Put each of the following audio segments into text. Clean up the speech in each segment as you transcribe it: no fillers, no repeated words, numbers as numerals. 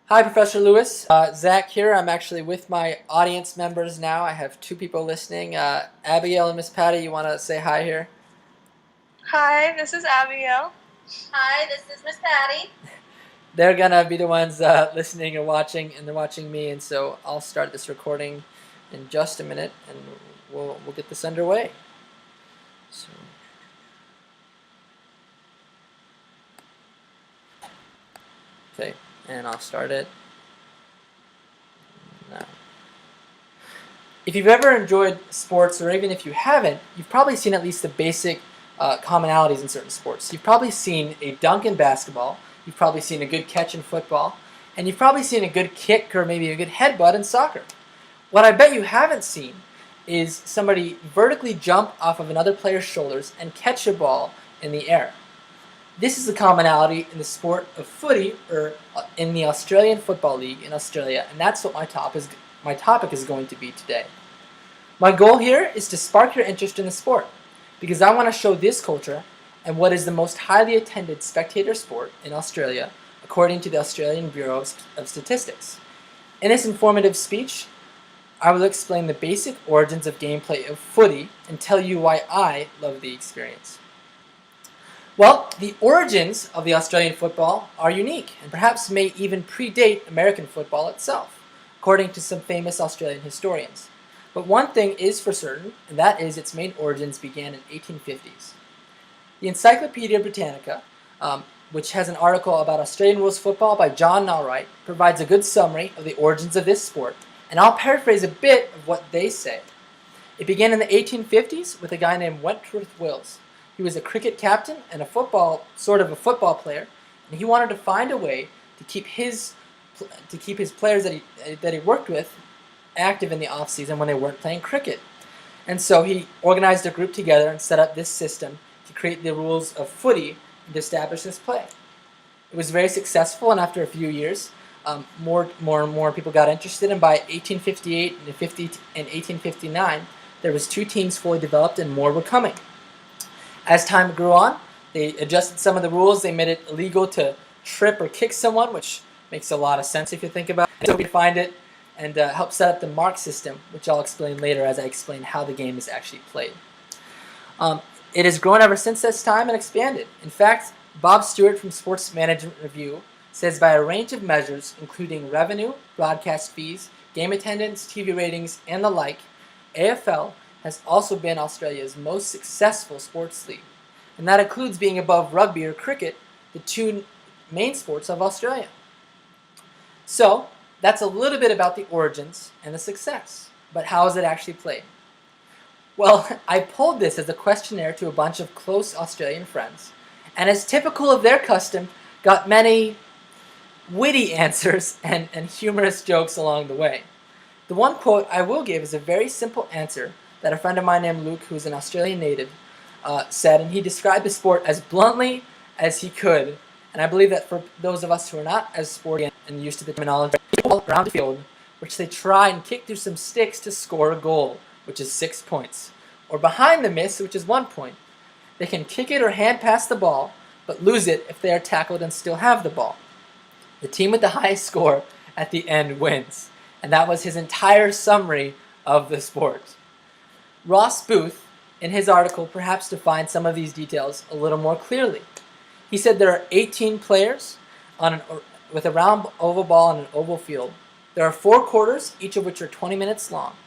Hi, Professor Lewis. Zach here. I'm actually with my audience members now. I have two people listening. Abigail and Miss Patty, you want to say hi here? Hi, this is Abigail. Hi, this is Miss Patty. They're gonna be the ones listening and watching, and they're watching me. And so I'll start this recording in just a minute, and we'll get this underway. So. Okay, and I'll start it now. If you've ever enjoyed sports, or even if you haven't, you've probably seen at least the basic commonalities in certain sports. You've probably seen a dunk in basketball, you've probably seen a good catch in football, and you've probably seen a good kick or maybe a good headbutt in soccer. What I bet you haven't seen is somebody vertically jump off of another player's shoulders and catch a ball in the air. This is the commonality in the sport of footy, or in the Australian Football League in Australia, and that's what my topic is going to be today. My goal here is to spark your interest in the sport, because I want to show this culture and what is the most highly attended spectator sport in Australia, according to the Australian Bureau of Statistics. In this informative speech, I will explain the basic origins of gameplay of footy and tell you why I love the experience. Well, the origins of the Australian football are unique and perhaps may even predate American football itself, according to some famous Australian historians. But one thing is for certain, and that is its main origins began in 1850s. The Encyclopedia Britannica, which has an article about Australian rules football by John Nalwright, provides a good summary of the origins of this sport, and I'll paraphrase a bit of what they say. It began in the 1850s with a guy named Wentworth Wills. He was a cricket captain and a football player, and he wanted to find a way to keep his players that he worked with active in the off season when they weren't playing cricket. And so he organized a group together and set up this system to create the rules of footy and to establish this play. It was very successful, and after a few years, more and more people got interested. And by 1858 and 1859, there was 2 teams fully developed, and more were coming. As time grew on, they adjusted some of the rules. They made it illegal to trip or kick someone, which makes a lot of sense if you think about it. So we defined it and helped set up the mark system, which I'll explain later as I explain how the game is actually played. It has grown ever since this time and expanded. In fact, Bob Stewart from Sports Management Review says by a range of measures, including revenue, broadcast fees, game attendance, TV ratings, and the like, AFL has also been Australia's most successful sports league. And that includes being above rugby or cricket, the 2 main sports of Australia. So, that's a little bit about the origins and the success. But how is it actually played? Well, I pulled this as a questionnaire to a bunch of close Australian friends, and as typical of their custom, got many witty answers and humorous jokes along the way. The one quote I will give is a very simple answer that a friend of mine named Luke, who's an Australian native, said, and he described the sport as bluntly as he could. And I believe that for those of us who are not as sporty and used to the terminology, around the field, which they try and kick through some sticks to score a goal, which is 6 points, or behind the miss, which is 1 point. They can kick it or hand pass the ball, but lose it if they are tackled and still have the ball. The team with the highest score at the end wins. And that was his entire summary of the sport. Ross Booth, in his article, perhaps defined some of these details a little more clearly. He said there are 18 players with a round oval ball on an oval field. There are 4 quarters, each of which are 20 minutes long.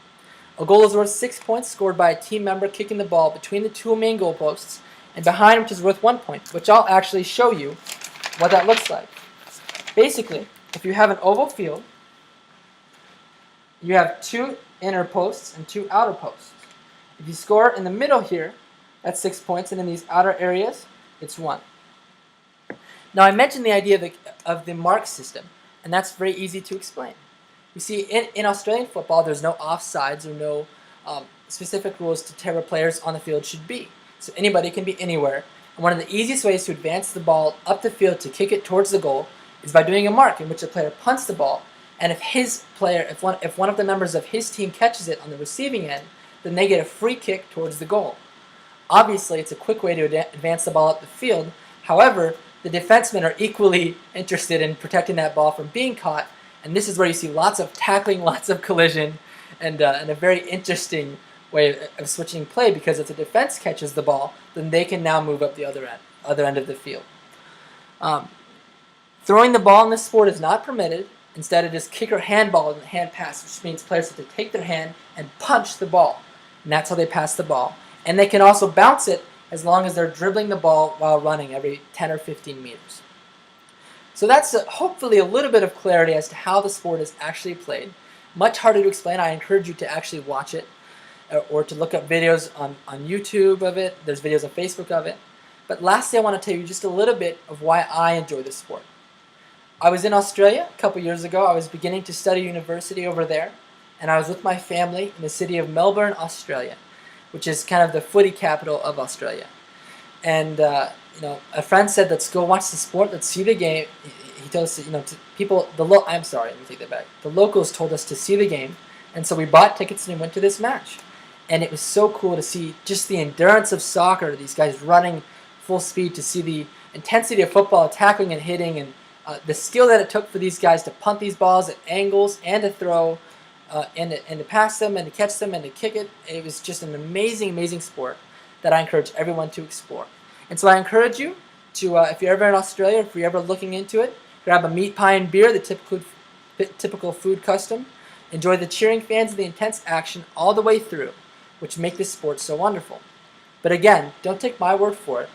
A goal is worth 6 points, scored by a team member kicking the ball between the 2 main goalposts, and behind which is worth 1 point, which I'll actually show you what that looks like. Basically, if you have an oval field, you have 2 inner posts and 2 outer posts. If you score in the middle here, that's 6 points, and in these outer areas, it's 1. Now, I mentioned the idea of the mark system, and that's very easy to explain. You see, in Australian football, there's no offsides or no specific rules to tell where players on the field should be. So anybody can be anywhere. And one of the easiest ways to advance the ball up the field to kick it towards the goal is by doing a mark in which a player punts the ball, and if one of the members of his team catches it on the receiving end, then they get a free kick towards the goal. Obviously, it's a quick way to advance the ball up the field. However, the defensemen are equally interested in protecting that ball from being caught, and this is where you see lots of tackling, lots of collision, and a very interesting way of switching play, because if the defense catches the ball, then they can now move up the other end of the field. Throwing the ball in this sport is not permitted. Instead, it is kick or handball and hand pass, which means players have to take their hand and punch the ball, and that's how they pass the ball. And they can also bounce it as long as they're dribbling the ball while running every 10 or 15 meters. So that's hopefully a little bit of clarity as to how the sport is actually played. Much harder to explain. I encourage you to actually watch it or to look up videos on YouTube of it. There's videos on Facebook of it. But lastly, I want to tell you just a little bit of why I enjoy this sport. I was in Australia a couple years ago. I was beginning to study university over there, and I was with my family in the city of Melbourne, Australia, which is kind of the footy capital of Australia. And a friend said, "Let's go watch the sport. Let's see the game." He told us, to people. I'm sorry, let me take that back. The locals told us to see the game, and so we bought tickets and we went to this match. And it was so cool to see just the endurance of soccer. These guys running full speed, to see the intensity of football, tackling and hitting, and the skill that it took for these guys to punt these balls at angles and to throw, and to pass them and to catch them and to kick it. It was just an amazing, amazing sport that I encourage everyone to explore. And so I encourage you to, if you're ever in Australia, if you're ever looking into it, grab a meat pie and beer, the typical food custom. Enjoy the cheering fans and the intense action all the way through, which make this sport so wonderful. But again, don't take my word for it.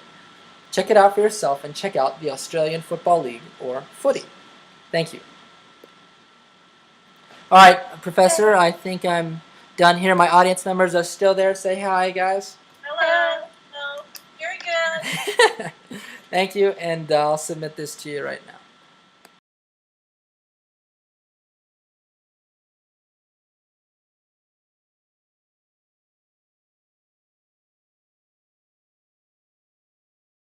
Check it out for yourself and check out the Australian Football League, or footy. Thank you. All right, Professor, I think I'm done here. My audience members are still there. Say hi, guys. Hello. Hello. Very good. Thank you, and I'll submit this to you right now.